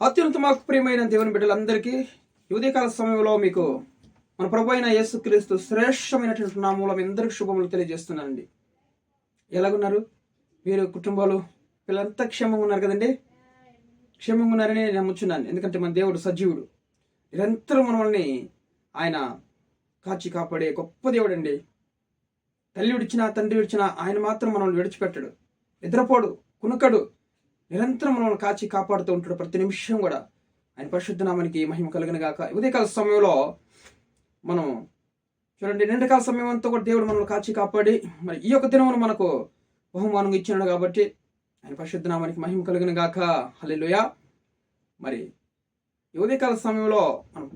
అత్యంత మాకు ప్రియమైన దేవుని బిడ్డలందరికీ ఉదయకాల సమయంలో మీకు మన ప్రభు అయిన యేసుక్రీస్తు శ్రేష్టమైనటువంటి నామంలో మీ అందరికి శుభములు తెలియజేస్తున్నానండి. ఎలాగున్నారు మీరు? కుటుంబాలు పిల్లలంతా క్షేమంగా ఉన్నారు కదండి? క్షేమంగా ఉన్నారని నేను నమ్ముచున్నాను. ఎందుకంటే మన దేవుడు సజీవుడు, నిరంతరం మనల్ని ఆయన కాచి కాపాడే గొప్ప దేవుడు అండి. తల్లి విడిచినా తండ్రి విడిచినా ఆయన మాత్రం మనల్ని విడిచిపెట్టడు, నిద్రపోడు, కునుకడు. నిరంతరం మనల్ని కాచి కాపాడుతూ ఉంటాడు. ప్రతి నిమిషం కూడా ఆయన పరిశుద్ధ నామానికి మహిమ కలుగును గాక. ఉదయకాల సమయంలో మనం చూడండి, నిండకాల సమయం అంతా కూడా దేవుడు మనల్ని కాచి కాపాడి మరి ఈ యొక్క దినమును మనకు బహుమానంగా ఇచ్చినాడు కాబట్టి ఆయన పరిశుద్ధ నామానికి మహిమ కలుగును గాక. హల్లెలూయా. మరి ఈ ఉదయకాల సమయంలో మనం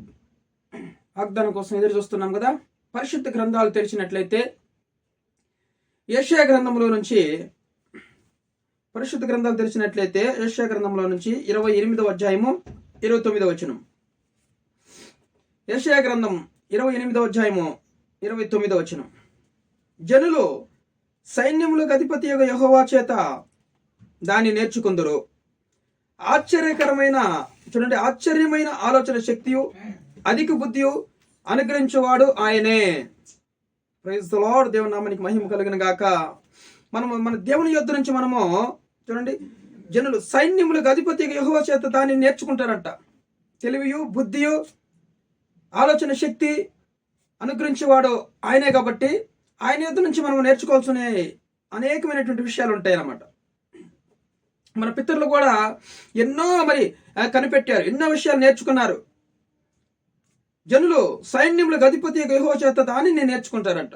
వాగ్దానం కోసం ఎదురు చూస్తున్నాం కదా. పరిశుద్ధ గ్రంథాలు తెరిచినట్లయితే యెషయా గ్రంథంలో నుంచి పరిశుద్ధ గ్రంథాలు తెరిచినట్లయితే యెషయా గ్రంథంలో నుంచి 28వ అధ్యాయము 29వ వచనం. యెషయా గ్రంథం 28వ అధ్యాయము 29వ వచనం. జనులు సైన్యములకు అధిపతి యెహోవా చేత దాన్ని నేర్చుకుందరు. ఆశ్చర్యమైన ఆలోచన శక్తియు అధిక బుద్ధియు అనుగ్రహించేవాడు ఆయనే. Praise the Lord. దేవుని నామానికి మహిమ కలుగును గాక. మన దేవుని యొద్ద నుంచి మనము చూడండి, జనులు సైన్యములకు అధిపతి యెహోవా చేత దాన్ని నేర్చుకుంటారంట. తెలివియు బుద్ధియు ఆలోచన శక్తి అనుగ్రహించేవాడు ఆయనే కాబట్టి ఆయన యొద్ద నుంచి మనం నేర్చుకోవాల్సిన అనేకమైనటువంటి విషయాలు ఉంటాయన్నమాట. మన పితరులు కూడా ఎన్నో కనిపెట్టారు, ఎన్నో విషయాలు నేర్చుకున్నారు. జనులు సైన్యములకు అధిపతి యెహోవా చేత దాన్ని నేర్చుకుంటారంట.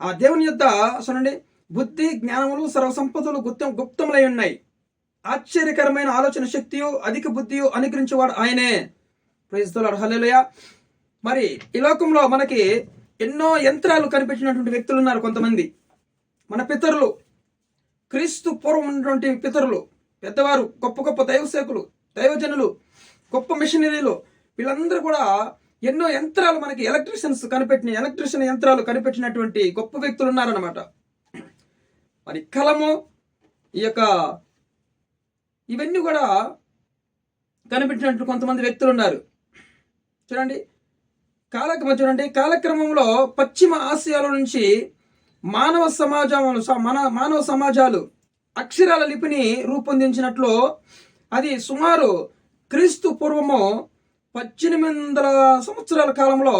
ఆ దేవుని యొద్ద చూడండి, బుద్ధి జ్ఞానములు సర్వసంపదలు గుప్తములై ఉన్నాయి. ఆశ్చర్యకరమైన ఆలోచన శక్తియు అధిక బుద్ధియు అనుగ్రహించేవాడు ఆయనే. Praise the Lord. హల్లెలూయా. మరి ఈ లోకంలో మనకి ఎన్నో యంత్రాలు కనిపించినటువంటి వ్యక్తులు ఉన్నారు. కొంతమంది మన పితరులు, క్రీస్తు పూర్వం ఉన్నటువంటి పితరులు, పెద్దవారు, గొప్ప గొప్ప దైవసేకులు, దైవజనులు, గొప్ప మిషనరీలు, వీళ్ళందరూ కూడా ఎన్నో యంత్రాలు మనకి ఎలక్ట్రిషియన్ యంత్రాలు కనిపెట్టినటువంటి గొప్ప వ్యక్తులు ఉన్నారన్నమాట. మరి కలము, ఈ యొక్క ఇవన్నీ కూడా కనిపెట్టినట్టు కొంతమంది వ్యక్తులు ఉన్నారు. చూడండి, కాలక్రమంలో పశ్చిమ ఆసియాలో నుంచి మానవ సమాజాలు అక్షరాల లిపిని రూపొందించినట్లు అది సుమారు క్రీస్తు పూర్వము 1800 సంవత్సరాల కాలంలో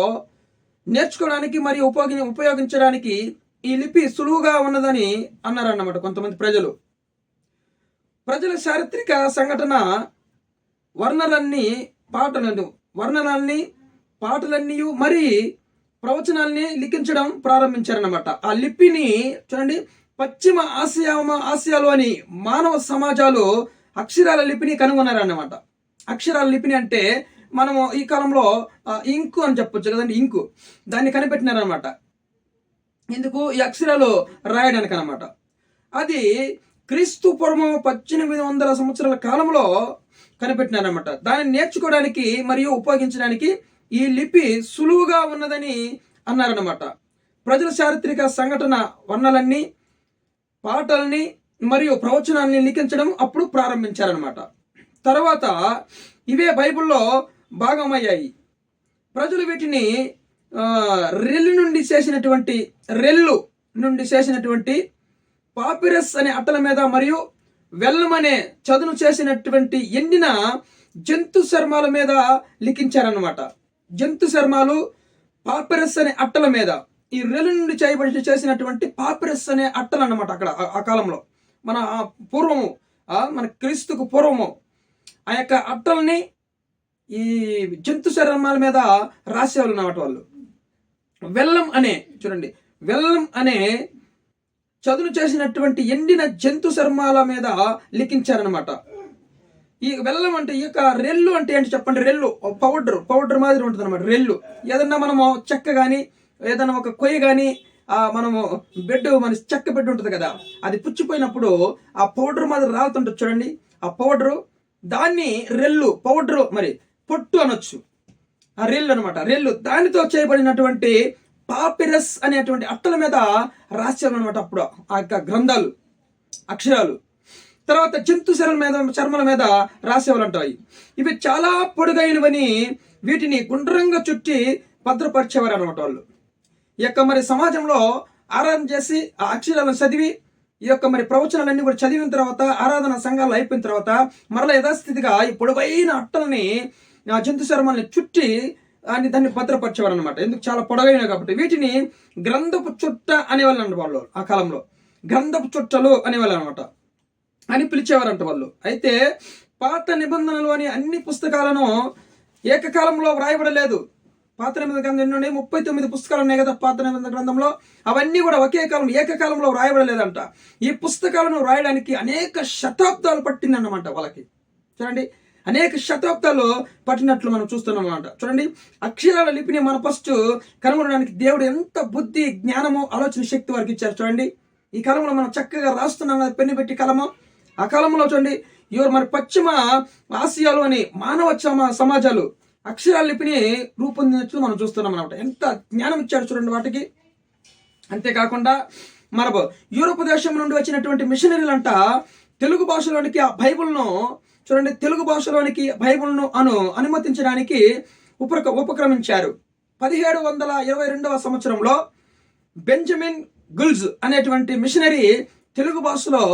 నేర్చుకోవడానికి మరియు ఉపయోగించడానికి ఈ లిపి సులువుగా ఉన్నదని అన్నారన్నమాట కొంతమంది ప్రజల చారిత్రక సంఘటన వర్ణనాన్ని పాటలన్నీ మరి ప్రవచనాల్ని లిఖించడం ప్రారంభించారన్నమాట. ఆ లిపిని చూడండి, పశ్చిమ ఆసియాలోని మానవ సమాజాలు అక్షరాల లిపిని కనుగొన్నారన్నమాట. అక్షరాల లిపిని అంటే మనము ఈ కాలంలో ఇంకు అని చెప్పొచ్చు కదండి. ఇంకు దాన్ని కనిపెట్టినారనమాట. ఎందుకు? ఈ అక్షరాలు రాయడానికి అనమాట. అది క్రీస్తు పూర్వం 1800 సంవత్సరాల కాలంలో కనిపెట్టినారనమాట. దాన్ని నేర్చుకోవడానికి మరియు ఉపయోగించడానికి ఈ లిపి సులువుగా ఉన్నదని అన్నారనమాట. ప్రజల చారిత్రక సంఘటన వర్ణాలన్నీ, పాటల్ని మరియు ప్రవచనాల్ని లిఖించడం అప్పుడు ప్రారంభించారనమాట. తర్వాత ఇవే బైబిల్లో భాగమయ్యాయి. ప్రజలు వీటిని రెల్లు నుండి చేసినటువంటి పాపిరస్ అనే అట్టల మీద మరియు వెల్లం అనే చదును చేసినటువంటి ఎండిన జంతు చర్మాల మీద లిఖించారనమాట. జంతు చర్మాలు పాపిరస్ అనే అట్టల మీద, ఈ రెల్లు నుండి చేసినటువంటి పాపిరస్ అనే అట్టలు అన్నమాట. అక్కడ ఆ కాలంలో మన క్రీస్తుకు పూర్వము ఆ యొక్క అట్టల్ని ఈ జంతు చర్మాల మీద రాసేవాళ్ళు అన్నమాట వాళ్ళు. వెల్లం అనే చదును చేసినటువంటి ఎండిన జంతు చర్మాల మీద లిఖించారనమాట. ఈ వెల్లం అంటే, ఈ యొక్క రెల్లు అంటే ఏంటి చెప్పండి? రెల్లు పౌడర్ మాదిరి ఉంటుంది అనమాట. రెల్లు ఏదన్నా మనము చెక్క కానీ ఏదన్నా ఒక కొయ్య కానీ మనము మన చెక్క బెడ్ ఉంటుంది కదా, అది పుచ్చిపోయినప్పుడు ఆ పౌడర్ మాదిరి రాలుతుంటుంది చూడండి. ఆ పౌడరు, దాన్ని రెల్లు, పౌడరు, మరి పొట్టు అనొచ్చు. ఆ రెల్లు అనమాట. రెల్లు దానితో చేయబడినటువంటి పాపిరస్ అనేటువంటి అట్టల మీద రాశారు అనమాట అప్పుడు ఆ యొక్క గ్రంథాలు, అక్షరాలు. తర్వాత జంతు చర్మల మీద రాసేవాళ్ళు అంటాయి. ఇవి చాలా పొడుగైనవని వీటిని గుండ్రంగా చుట్టి భద్రపరిచేవారు అనమాట వాళ్ళు. ఈ యొక్క మరి సమాజంలో ఆరాధన చేసి ఆ అక్షరాలను చదివి ఈ యొక్క మరి ప్రవచనాలన్నీ కూడా చదివిన తర్వాత ఆరాధన సంఘాలు అయిపోయిన తర్వాత మరలా యథాస్థితిగా ఈ పొడవైన అట్టల్ని జంతు చర్మాలని చుట్టి దాన్ని భద్రపరిచేవారు అనమాట. ఎందుకు చాలా పొడవైన కాబట్టి. వీటిని గ్రంథపు చుట్ట అనేవాళ్ళు అంట వాళ్ళు. ఆ కాలంలో గ్రంథపు చుట్టలు అనేవాళ్ళు అనమాట అని పిలిచేవారంట వాళ్ళు. అయితే పాత నిబంధనలు అని అన్ని పుస్తకాలను ఏకకాలంలో వ్రాయబడలేదు. పాత నిబంధన గ్రంథం ఎన్ని ఉన్నాయి? 39 పుస్తకాలు ఉన్నాయి కదా పాత నిబంధన గ్రంథంలో. అవన్నీ కూడా ఒకే కాలం ఏకకాలంలో వ్రాయబడలేదంట. ఈ పుస్తకాలను వ్రాయడానికి అనేక శతాబ్దాలు పట్టిందన్నమాట వాళ్ళకి. చూడండి, అనేక శతాబ్దాలు పట్టినట్లు మనం చూస్తున్నాం అన్నమాట. చూడండి, అక్షరాల లిపిని మన ఫస్ట్ కనుగొనడానికి దేవుడు ఎంత బుద్ధి, జ్ఞానము, ఆలోచన శక్తి వారికి ఇచ్చారు. చూడండి, ఈ కాలంలో మనం చక్కగా రాస్తున్నాం కదా పెన్ను పెట్టి కలము. ఆ కాలంలో చూడండి, ఎవరు మరి పశ్చిమ ఆసియాలోని మానవ సమాజాలు అక్షరాల లిపిని రూపొందించడం మనం చూస్తున్నాం అనమాట. ఎంత జ్ఞానం ఇచ్చారు చూడండి వాటికి. అంతేకాకుండా మన యూరోప్ దేశం నుండి వచ్చినటువంటి మిషనరీలంట తెలుగు భాషలోనికి ఆ బైబుల్ను చూడండి, తెలుగు భాషలోనికి బైబుల్ను అనుమతించడానికి ఉపక్రమించారు. 1722వ సంవత్సరంలో బెంజమిన్ గుల్జ్ అనేటువంటి మిషనరీ తెలుగు భాషలో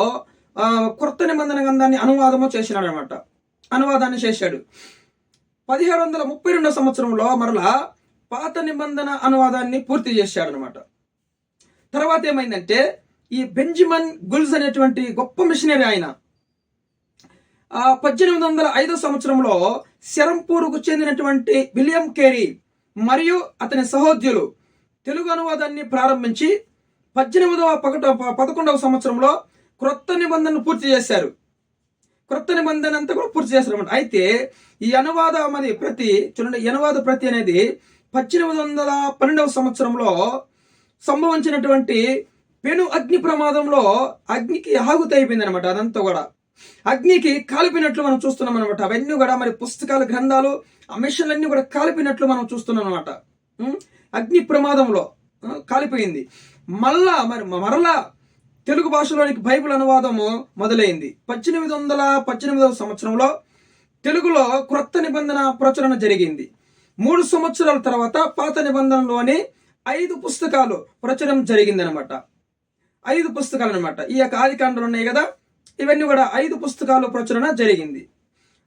కొత్త నిబంధన గ్రంథాన్ని అనువాదాన్ని చేశాడు. 1732వ సంవత్సరంలో మరలా పాత నిబంధన అనువాదాన్ని పూర్తి చేశాడు అనమాట. తర్వాత ఏమైందంటే ఈ బెంజమిన్ గుల్జ్ అనేటువంటి గొప్ప మిషనరీ ఆయన 1805 సంవత్సరంలో శరంపూర్కు చెందినటువంటి విలియం కేరీ మరియు అతని సహోద్యులు తెలుగు అనువాదాన్ని ప్రారంభించి 11వ సంవత్సరంలో క్రొత్త నిబంధనను పూర్తి చేశారు. క్రొత్త నిబంధన అంతా కూడా పూర్తి చేశారు అన్నమాట. అయితే ఈ అనువాద ప్రతి అనేది 1812వ సంవత్సరంలో సంభవించినటువంటి పెను అగ్ని ప్రమాదంలో అగ్నికి ఆహుతి అయిపోయింది అనమాట. అదంతా కూడా అగ్నికి కాలిపోయినట్లు మనం చూస్తున్నాం అనమాట. అవన్నీ కూడా మరి పుస్తకాలు, గ్రంథాలు, ఆ మిషన్లన్నీ కూడా కాలిపోయినట్లు మనం చూస్తున్నాం అనమాట. అగ్ని ప్రమాదంలో కాలిపోయింది. మరలా తెలుగు భాషలోనికి బైబిల్ అనువాదము మొదలైంది. 1818వ సంవత్సరంలో తెలుగులో క్రొత్త నిబంధన ప్రచురణ జరిగింది. 3 సంవత్సరాల తర్వాత పాత నిబంధనలోని 5 పుస్తకాలు ప్రచురణ జరిగింది అనమాట. 5 పుస్తకాలు అనమాట. ఈ యొక్క ఆదికాండాలు ఉన్నాయి కదా, ఇవన్నీ కూడా 5 పుస్తకాలు ప్రచురణ జరిగింది.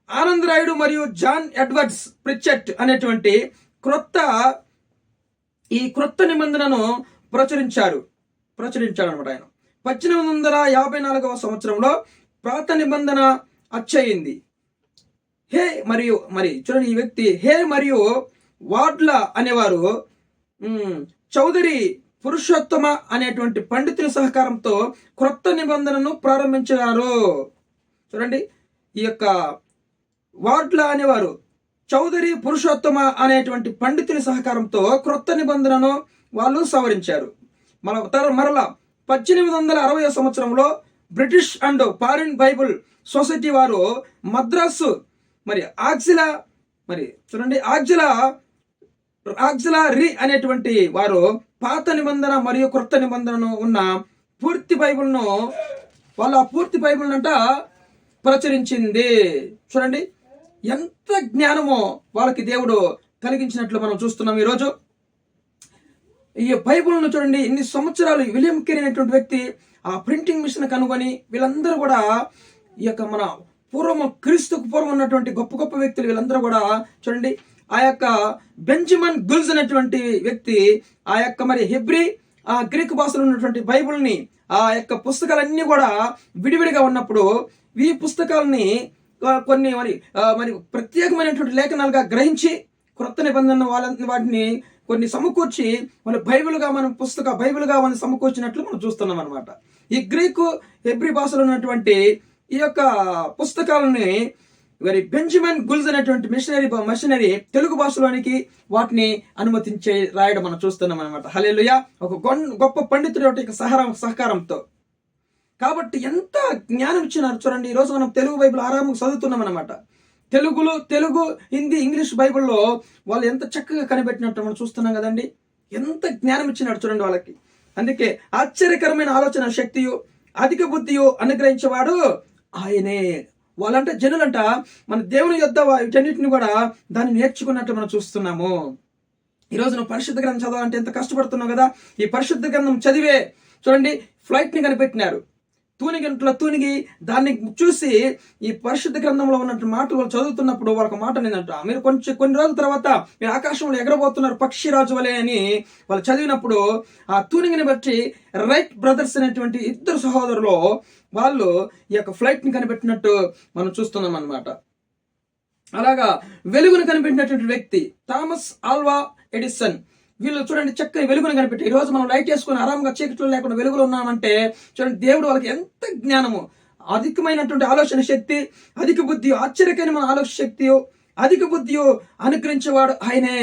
ఆనంద్ రాయుడు మరియు జాన్ ఎడ్వర్డ్స్ ప్రిచెట్ అనేటువంటి క్రొత్త నిబంధనను ప్రచురించాడు అనమాట. ఆయన 1854వ సంవత్సరంలో పాత నిబంధన అచ్చయింది. చూడండి, ఈ వ్యక్తి మరియు వాడ్ల అనేవారు చౌదరి పురుషోత్తమ అనేటువంటి పండితుల సహకారంతో క్రొత్త నిబంధనను ప్రారంభించారు. చూడండి, ఈ యొక్క వాడ్ల అనేవారు చౌదరి పురుషోత్తమ అనేటువంటి పండితుల సహకారంతో క్రొత్త నిబంధనను వాళ్ళు సవరించారు. మరలా 1860వ సంవత్సరంలో British and foreign Bible society వారు మద్రాసు ఆక్సిలరీ అనేటువంటి వారు పాత నిబంధన మరియు క్రొత్త నిబంధనను ఉన్న పూర్తి బైబుల్ను పూర్తి బైబుల్ అంట ప్రచురించింది. చూడండి, ఎంత జ్ఞానమో వాళ్ళకి దేవుడు కలిగించినట్లు మనం చూస్తున్నాం ఈరోజు. ఈ బైబుల్ను చూడండి, ఇన్ని సంవత్సరాలు విలియం కేరీ అనేటువంటి వ్యక్తి ఆ ప్రింటింగ్ మిషన్ కనుగొని వీళ్ళందరూ కూడా ఈ యొక్క మన క్రీస్తుకు పూర్వం ఉన్నటువంటి గొప్ప గొప్ప వ్యక్తులు వీళ్ళందరూ కూడా చూడండి, ఆ యొక్క బెంజమిన్ గుల్జ్ అనేటువంటి వ్యక్తి ఆ యొక్క హెబ్రీ గ్రీకు భాషలో ఉన్నటువంటి బైబుల్ని ఆ యొక్క పుస్తకాలన్నీ కూడా విడివిడిగా ఉన్నప్పుడు ఈ పుస్తకాలని కొన్ని ప్రత్యేకమైనటువంటి లేఖనాలుగా గ్రహించి క్రొత్త నిబంధన వాటిని కొన్ని సమకూర్చి బైబిల్గా మనం సమకూర్చినట్లు మనం చూస్తున్నాం అనమాట. ఈ గ్రీకు హెబ్రీ భాషలో ఉన్నటువంటి ఈ యొక్క పుస్తకాలని బెంజమిన్ గుల్జ్ అనేటువంటి మిషనరీ తెలుగు భాషలోనికి వాటిని అనుమతించే రాయడం మనం చూస్తున్నాం అనమాట. హల్లెలూయా. ఒక గొప్ప పండితుడి యొక్క సహకారంతో. కాబట్టి ఎంత జ్ఞానం ఇచ్చినారు చూడండి. ఈరోజు మనం తెలుగు బైబిల్ ఆరామంగా చదువుతున్నాం అనమాట. తెలుగు, హిందీ, ఇంగ్లీష్ బైబిల్లో వాళ్ళు ఎంత చక్కగా కనిపెట్టినట్టు మనం చూస్తున్నాం కదండి. ఎంత జ్ఞానం ఇచ్చినాడు చూడండి వాళ్ళకి. అందుకే ఆశ్చర్యకరమైన ఆలోచన శక్తియు అధిక బుద్ధియు అనుగ్రహించేవాడు ఆయనే. వాళ్ళంట జనులంట మన దేవుని యొద్ద వీటన్నిటిని కూడా దాన్ని నేర్చుకున్నట్టు మనం చూస్తున్నాము. ఈరోజు నువ్వు పరిశుద్ధ గ్రంథం చదవాలంటే ఎంత కష్టపడుతున్నావు కదా. ఈ పరిశుద్ధ గ్రంథం చదివే చూడండి ఫ్లైట్ని కనిపెట్టినారు. తూనిగి దాన్ని చూసి ఈ పరిశుద్ధ గ్రంథంలో ఉన్నటువంటి మాటలు వాళ్ళు చదువుతున్నప్పుడు వాళ్ళకి మాట ఏంటంట, మీరు కొన్ని రోజుల తర్వాత మీరు ఆకాశంలో ఎగరబోతున్నారు పక్షిరాజు వలె అని వాళ్ళు చదివినప్పుడు ఆ తూనిగిని బట్టి రైట్ బ్రదర్స్ అనేటువంటి ఇద్దరు సహోదరులు వాళ్ళు ఈ యొక్క ఫ్లైట్ని కనిపెట్టినట్టు మనం చూస్తున్నాం అన్నమాట. అలాగా వెలుగును కనిపెట్టినటువంటి వ్యక్తి థామస్ ఆల్వా ఎడిసన్. వీళ్ళు చూడండి చక్కని వెలుగును కనిపెట్టి ఈరోజు మనం లైట్ చేసుకుని ఆరాంగా చీకట్లో లేకుండా వెలుగులో ఉన్నామంటే చూడండి దేవుడు వాళ్ళకి ఎంత జ్ఞానము, అధికమైనటువంటి ఆలోచన శక్తి, అధిక బుద్ధి, ఆశ్చర్యకరమైన ఆలోచన శక్తి, అధిక బుద్ధి అనుగ్రహించేవాడు ఆయనే.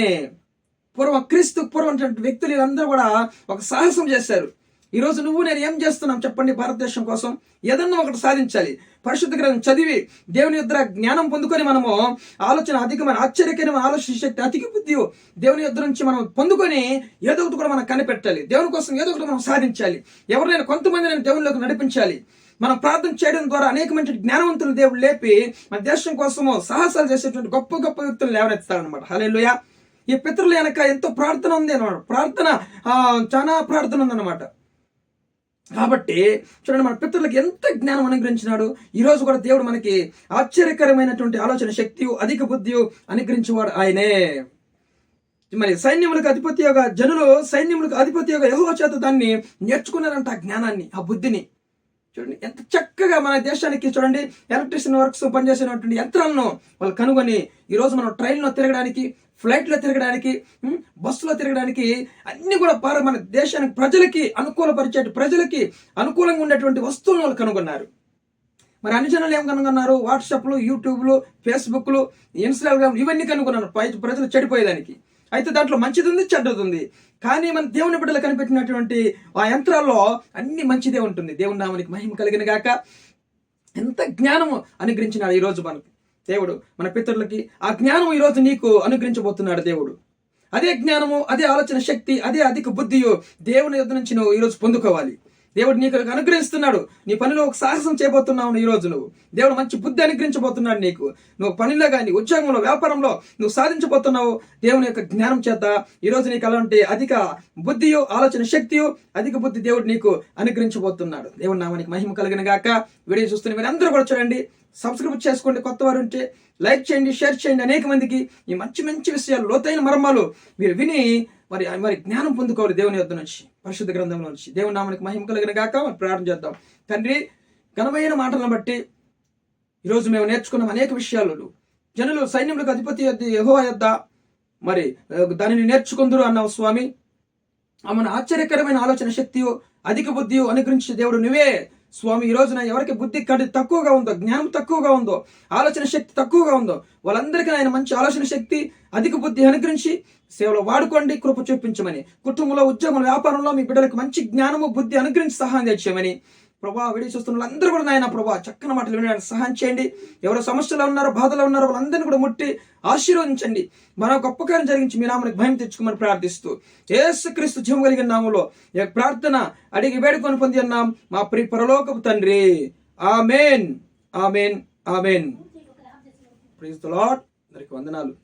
క్రీస్తు పూర్వం వ్యక్తులు వీళ్ళందరూ కూడా ఒక సాహసం చేశారు. ఈరోజు నువ్వు నేను ఏం చేస్తున్నాం చెప్పండి? భారతదేశం కోసం ఏదన్నా ఒకటి సాధించాలి. పరిశుద్ధ గ్రంథం చదివి దేవుని యొద్ద జ్ఞానం పొందుకొని మనము ఆలోచన అధికమైన ఆశ్చర్యకరమైన ఆలోచన శక్తి, అధిక బుద్ధి దేవుని యొద్ద నుంచి మనం పొందుకొని ఏదో ఒకటి కూడా మనం కనిపెట్టాలి. దేవుని కోసం ఏదో ఒకటి మనం సాధించాలి. ఎవరినైనా కొంతమంది నేను దేవునిలోకి నడిపించాలి. మనం ప్రార్థన చేయడం ద్వారా అనేకమైన జ్ఞానవంతులు దేవుడు లేపి మన దేశం కోసము సాహసాలు చేసేటువంటి గొప్ప గొప్ప వ్యక్తులు లేవనెత్తారనమాట. హల్లెలూయా. ఈ పితరుల వెనక ఎంతో ప్రార్థన ఉంది అన్నమాట. చాలా ప్రార్థన ఉందన్నమాట. కాబట్టి చూడండి మన పితరులకు ఎంత జ్ఞానం అనుగ్రహించినాడు. ఈరోజు కూడా దేవుడు మనకి ఆశ్చర్యకరమైనటువంటి ఆలోచన శక్తి, అధిక బుద్ధి అనుగ్రహించేవాడు ఆయనే. మరి సైన్యములకు అధిపతిగా జనులు సైన్యములకు అధిపతిగా యెహోవా చేత దాన్ని నేర్చుకున్నారంట, ఆ జ్ఞానాన్ని, ఆ బుద్ధిని. చూడండి ఎంత చక్కగా మన దేశానికి చూడండి ఎలక్ట్రిషియన్ వర్క్స్ పనిచేసినటువంటి యంత్రాలను వాళ్ళు కనుగొని ఈరోజు మనం ట్రైన్లో తిరగడానికి, ఫ్లైట్లో తిరగడానికి, బస్సులో తిరగడానికి అన్ని కూడా మన దేశానికి ప్రజలకి ప్రజలకి అనుకూలంగా ఉండేటువంటి వస్తువులను వాళ్ళు కనుగొన్నారు. మరి అన్ని జనాలు ఏం కనుగొన్నారు? వాట్సాప్లు, యూట్యూబ్లు, ఫేస్బుక్లు, ఇన్స్టాగ్రామ్ ఇవన్నీ కనుగొన్నారు ప్రజలు చెడిపోయేదానికి. అయితే దాంట్లో మంచిది ఉంది, చెడ్డది ఉంది. కానీ మన దేవుని బిడ్డలు కనిపెట్టినటువంటి ఆ యంత్రాల్లో అన్ని మంచిదే ఉంటుంది. దేవుని నామానికి మహిమ కలిగిన గాక. ఎంత జ్ఞానము అనుగ్రహించినాడు ఈరోజు మనకు దేవుడు, మన పితరులకి. ఆ జ్ఞానం ఈరోజు నీకు అనుగ్రహించబోతున్నాడు దేవుడు. అదే జ్ఞానము, అదే ఆలోచన శక్తి, అదే అధిక బుద్ధియు దేవుని యొద్ద నుంచి నువ్వు ఈరోజు పొందుకోవాలి. దేవుడు నీకు అనుగ్రహిస్తున్నాడు. నీ పనిలో ఒక సాహసం చేయబోతున్నావు. ఈ రోజు దేవుడు మంచి బుద్ధి అనుగ్రహించబోతున్నాడు నీకు. నువ్వు పనిలో కానీ, ఉద్యోగంలో, వ్యాపారంలో నువ్వు సాధించబోతున్నావు దేవుని యొక్క జ్ఞానం చేత. ఈరోజు నీకు అలాంటి అధిక బుద్ధియో, ఆలోచన శక్తియో, అధిక బుద్ధి దేవుడు నీకు అనుగ్రహించబోతున్నాడు. దేవుడి నామానికి మహిమ కలిగిన గాక. వీడియో చూస్తున్న మీరు అందరూ కూడా చూడండి, సబ్స్క్రైబ్ చేసుకోండి. కొత్త వారు ఉంటే లైక్ చేయండి, షేర్ చేయండి. అనేక మందికి ఈ మంచి మంచి విషయాలు, లోతైన మర్మాలు మీరు విని మరి జ్ఞానం పొందుకోవాలి దేవుని యొద్ద నుంచి, పరిశుద్ధ గ్రంథంలో నుంచి. దేవుని నామానికి మహిమ కలిగిన గాక. మరి ప్రార్థన చేద్దాం. తండ్రి, ఘనమైన మాటలను బట్టి ఈరోజు మేము నేర్చుకున్నాం అనేక విషయాలు. జనులు సైన్యములకు అధిపతి యెహోవా యొద్ద మరి దానిని నేర్చుకుందరు అన్నావు స్వామి. మన ఆశ్చర్యకరమైన ఆలోచన శక్తియో, అధిక బుద్ధియో అనుగ్రహించే దేవుడు నువ్వే స్వామి. ఈ రోజున ఎవరికి బుద్ధి తక్కువగా ఉందో, జ్ఞానం తక్కువగా ఉందో, ఆలోచన శక్తి తక్కువగా ఉందో వాళ్ళందరికీ ఆయన మంచి ఆలోచన శక్తి, అధిక బుద్ధి అనుగ్రహించి సేవలో వాడుకోండి, కృప చూపించమని. కుటుంబంలో, ఉద్యోగంలో, వ్యాపారంలో మీ బిడ్డలకు మంచి జ్ఞానము, బుద్ధి అనుగ్రహించి సహాయం తెచ్చామని ప్రభా. వీడియో చూస్తున్న వాళ్ళందరూ కూడా నాయన ప్రభా చక్కని మాటలు వినడానికి సహాయం చేయండి. ఎవరో సమస్యలో ఉన్నారో, బాధలో ఉన్నారో వాళ్ళందరినీ కూడా ముట్టి ఆశీర్వదించండి. మరో గొప్ప కార్యం జరిగించి మీ నామానికి భయం తెచ్చుకోమని ప్రార్థిస్తూ యేసుక్రీస్తు జీవం కలిగిన నామములో ఈ ప్రార్థన అడిగి వేడుకొని పొంది అన్నాం మా ప్రియ పరలోకపు తండ్రి. Amen, amen, amen. Praise the Lord. అందరికీ వందనాలు.